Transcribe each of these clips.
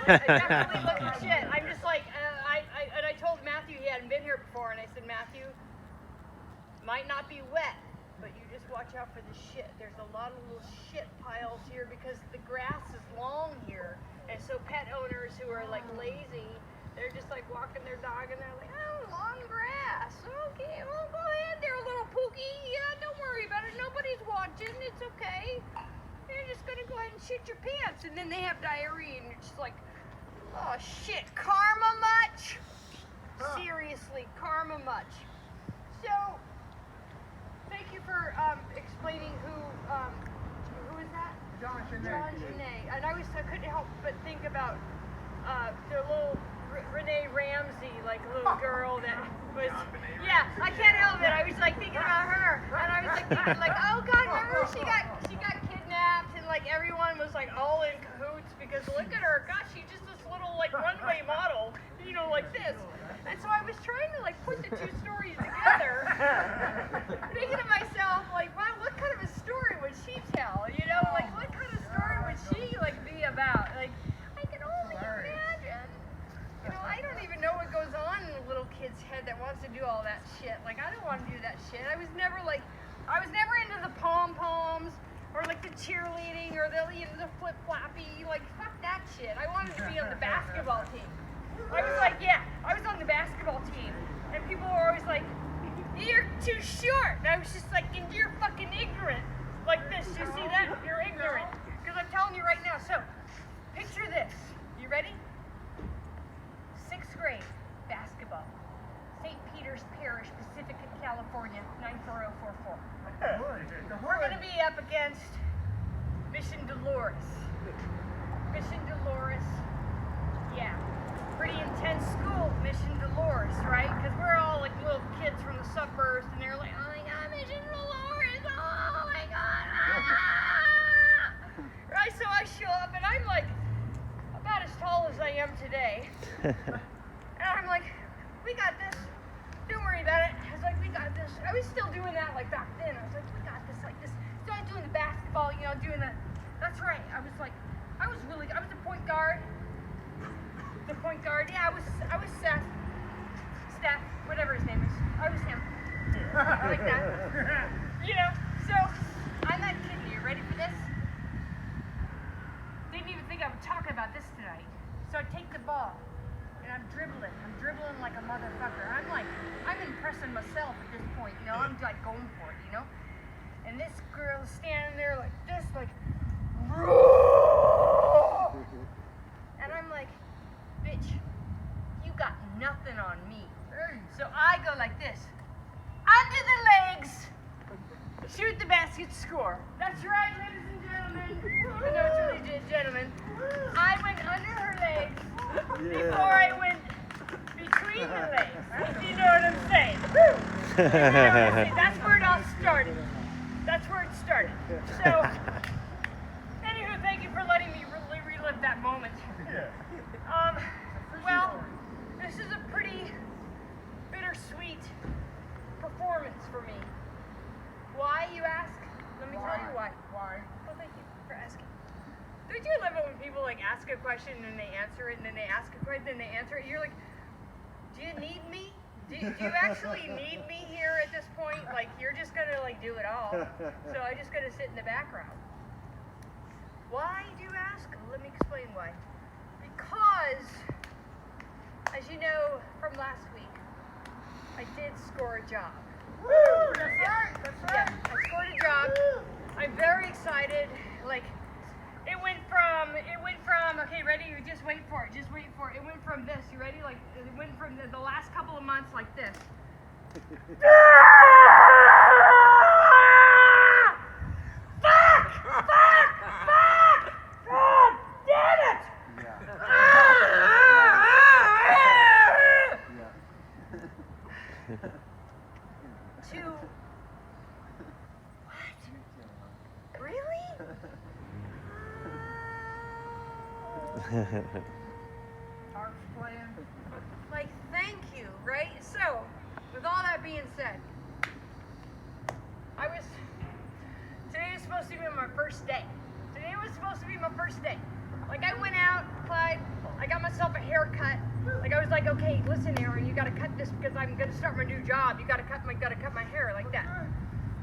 It definitely looked like shit. I'm just like, I told Matthew he hadn't been here before, and I said, Matthew, might not be wet, but you just watch out for the shit. There's a lot of little shit piles here because the grass is long here, and so pet owners who are like lazy, they're just like walking their dog and they're like, oh, long grass. Okay, well, go ahead there, little Pookie. Yeah, don't worry about it. Nobody's watching. It's okay. You're just gonna go ahead and shit your pants, and then they have diarrhea, and you're just like, oh shit, karma much? Seriously, karma much? So, thank you for explaining who is that? John Janae. And I couldn't help but think about the little Renee Ramsey, like little girl that was, yeah, I can't help it. I was like thinking about her, and I was like thinking like, oh God, remember she got kidnapped, and like everyone was like all in cahoots because look at her, gosh, she's just this little like runway model, you know, like this. And so I was trying to like put the two stories together, thinking to myself like, wow, what kind of a story would she tell? You know, like what kind of story would she like be about? Like I can only imagine. You know, I don't even know what goes on in a little kid's head that wants to do all that shit. Like I don't want to do that shit. I was never into the pom-poms or like the cheerleading or the flip-floppy. Like fuck that shit. I wanted to be on the basketball team. I was like, yeah, I was on the basketball team, and people were always like, you're too short. And I was just like, and you're fucking ignorant. Like this, you see that? You're ignorant. Because I'm telling you right now. So, picture this. You ready? 6th grade, basketball. St. Peter's Parish, Pacifica, California, 94044. We're going to be up against Mission Dolores. Mission Dolores, yeah. Pretty intense school, Mission Dolores, right? Because we're all like little kids from the suburbs, and they're like, oh my God, Mission Dolores, oh my God, ah! Right, so I show up, and I'm like about as tall as I am today, and I'm like, we got this, don't worry about it. I was like, we got this. I was still doing that like back then. I was like, we got this, like this. So I was doing the basketball, you know, doing that. That's right. I was the point guard. The point guard, yeah, I was Steph, whatever his name is. I was him. Like that. You know, so I'm not kidding you. Ready for this? Didn't even think I would talk about this tonight. So I take the ball and I'm dribbling. I'm dribbling like a motherfucker. I'm impressing myself at this point, you know, I'm like going for it, you know? And this girl's standing there like this, like, and I'm like, bitch, you got nothing on me. So I go like this, under the legs, shoot the basket, score. That's right, ladies and gentlemen. I know it's really gentlemen. I went under her legs before I went between the legs. You know what I'm saying? That's where it all started. That's where it started. So, anywho, thank you for letting me relive that moment. Well, this is a pretty bittersweet performance for me. Why, you ask? Let me tell you why. Why? Well, thank you for asking. Don't you love it when people like ask a question and then they answer it, and then they ask a question and then they answer it? You're like, do you need me? Do you actually need me here at this point? Like, you're just gonna like do it all. So I'm just gonna sit in the background. Why, do you ask? Let me explain why. Because, as you know from last week, I did score a job. Woo! That's right. That's right. Yeah, I scored a job. Woo! I'm very excited. Like, it went from, okay, ready? You just wait for it. Just wait for it. It went from this. You ready? Like, it went from the last couple of months like this. To what? Really? Harp's playing. Like, thank you, right? So, with all that being said, today was supposed to be my first day. Today was supposed to be my first day. Like I went out, Clyde, I got myself a haircut. Like I was like, okay, listen, Aaron, you gotta cut this because I'm gonna start my new job. You gotta cut my hair like that.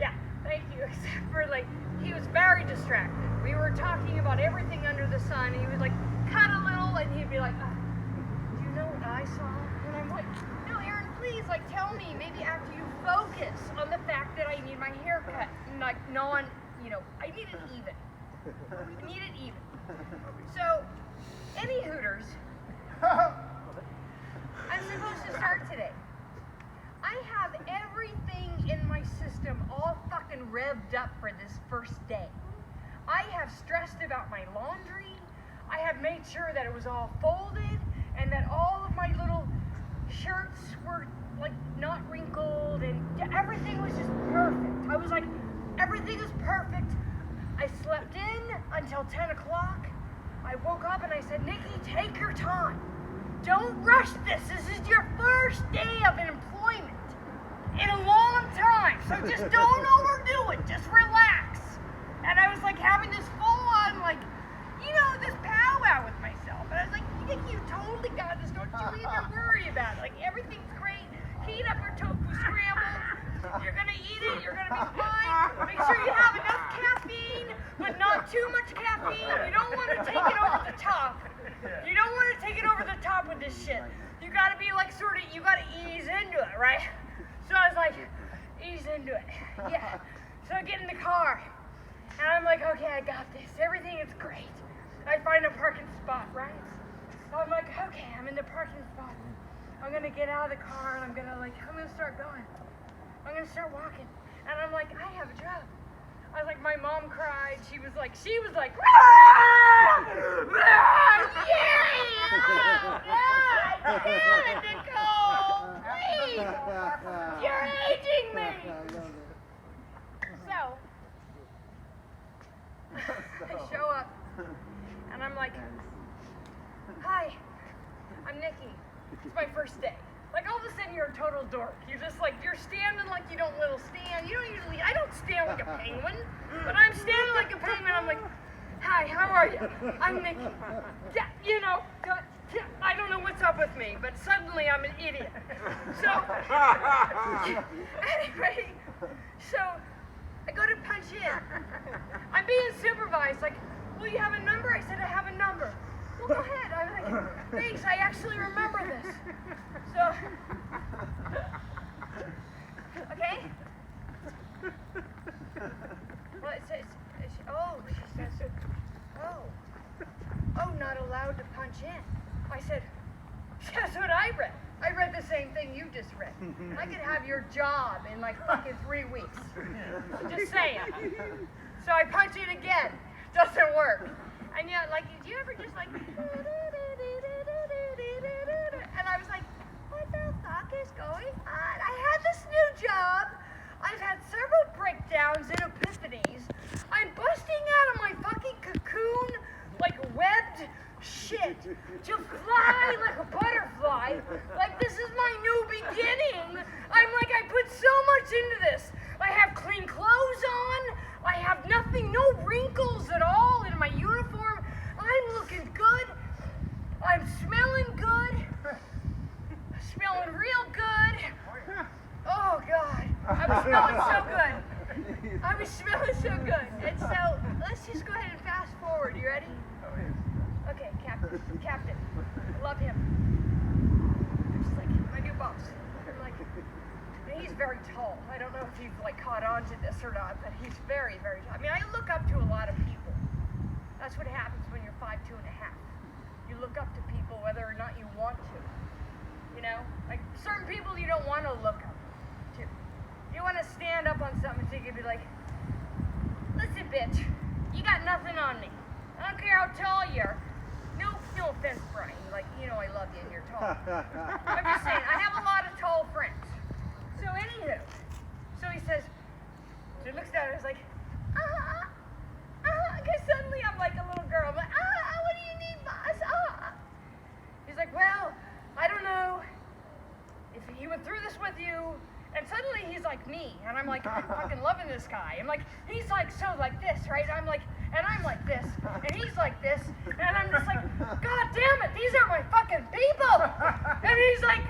Yeah, thank you. Except for like, he was very distracted. We were talking about everything under the sun. He was like, cut a little, and he'd be like, do you know what I saw? And I'm like, no, Aaron, please, like, tell me. Maybe after you focus on the fact that I need my hair cut, like I need it even. I need it even. So, any Hooters, I'm supposed to start today. I have everything in my system all fucking revved up for this first day. I have stressed about my laundry. I have made sure that it was all folded and that all of my little shirts were like not wrinkled and everything was just perfect. I was like, everything is perfect. I slept in until 10 o'clock. I woke up and I said, Nikki, take your time. Don't rush this. This is your first day of employment in a long time. So just don't overdo it. Just relax. And I was like having this full on this powwow with myself. And I was like, Nikki, you totally got this. Don't you even worry about it. Like everything's great. Heat up your tofu scramble. You're gonna eat it. You're gonna be fine. Make sure you have enough caffeine, but not too much caffeine. You don't want to take it over the top. You don't want to take it over the top with this shit. You gotta be like you gotta ease into it, right? So I was like, ease into it. Yeah. So I get in the car, and I'm like, okay, I got this. Everything is great. I find a parking spot, right? So I'm like, okay, I'm in the parking spot. I'm gonna get out of the car, and I'm gonna start going. I'm gonna start walking. And I'm like, I have a job. I was like, my mom cried. She was like, ah! Yeah! Damn it, Nicole! Please! You're aging me! So, I show up, and I'm like, hi, I'm Nikki. It's my first day. Like all of a sudden you're a total dork. You're just like, you're standing like you don't little stand. I don't stand like a penguin, but I'm standing like a penguin. I'm like, hi, how are you? I'm Nikki. Yeah, I don't know what's up with me, but suddenly I'm an idiot. So, anyway, so I go to punch in. I'm being supervised, like, well, you have a number? I said, I have a number. Well, go ahead. I was like, thanks, I actually remember this. So, okay. Well, it says, she says, not allowed to punch in. I said, that's what I read. I read the same thing you just read. I could have your job in like fucking 3 weeks. Just saying. So I punch it again. Doesn't work. And yet, like, did you ever just like, and I was like, what the fuck is going on? I had this new job. I've had several breakdowns and epiphanies. I'm busting out of my fucking cocoon, like webbed shit, to fly like a butterfly. Like, this is my new beginning. I'm like, I put so much into this. I have clean clothes on. I have nothing, no wrinkles at all in my uniform. I'm looking good. I'm smelling good. Smelling real good. Oh, God. I was smelling so good. I was smelling so good. And so, let's just go ahead and fast forward. You ready? Okay, Captain. I love him. Just like my new boss. I'm like, and he's very tall. I don't know if you've like caught on to this or not, but he's very, very tall. I mean, I look up to a lot of people. That's what happens when you're 5'2.5". You look up to people whether or not you want to. You know? Like, certain people you don't want to look up to. You want to stand up on something so you can be like, listen, bitch, you got nothing on me. I don't care how tall you are. No offense, Brian. Like, you know I love you and you're tall. I'm just saying, I have a lot of tall friends. So anywho, so he says, so he looks down and he's like, because suddenly I'm like a little girl. I'm like, what do you need, boss? He's like, well, I don't know if he went through this with you. And suddenly he's like me, and I'm like, I'm fucking loving this guy. I'm like, he's like, so like this, right? I'm like, and and I'm like this, and he's like this, and I'm just like, God damn it, these are my fucking people. And he's like,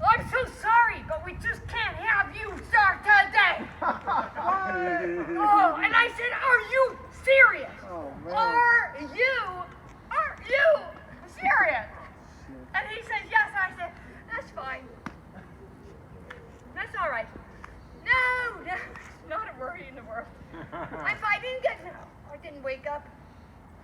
I'm so sorry, but we just can't have you start today. Oh, and I said, are you serious? Oh, man. Are you serious? And he says, yes. I said, that's fine. That's all right. No, not a worry in the world. I didn't wake up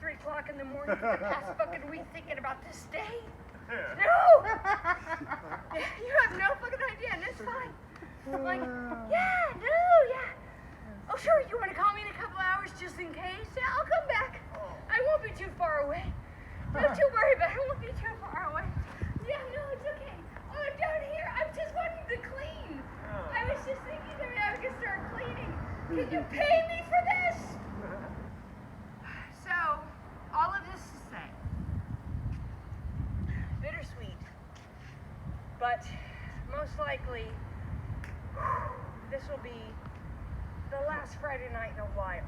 3 o'clock in the morning for the past fucking week thinking about this day. No! You have no fucking idea, and it's fine. I'm like, yeah. Oh, sure, you want to call me in a couple hours just in case? Yeah, I'll come back. I won't be too far away. Don't you worry about it. I won't be too far away. Yeah, no, it's okay. Oh, I'm down here. I'm just wanting to clean. I was just thinking that I could start cleaning. Can you pay me for this? So, all of this to say, bittersweet, but most likely this will be the last Friday night in a while.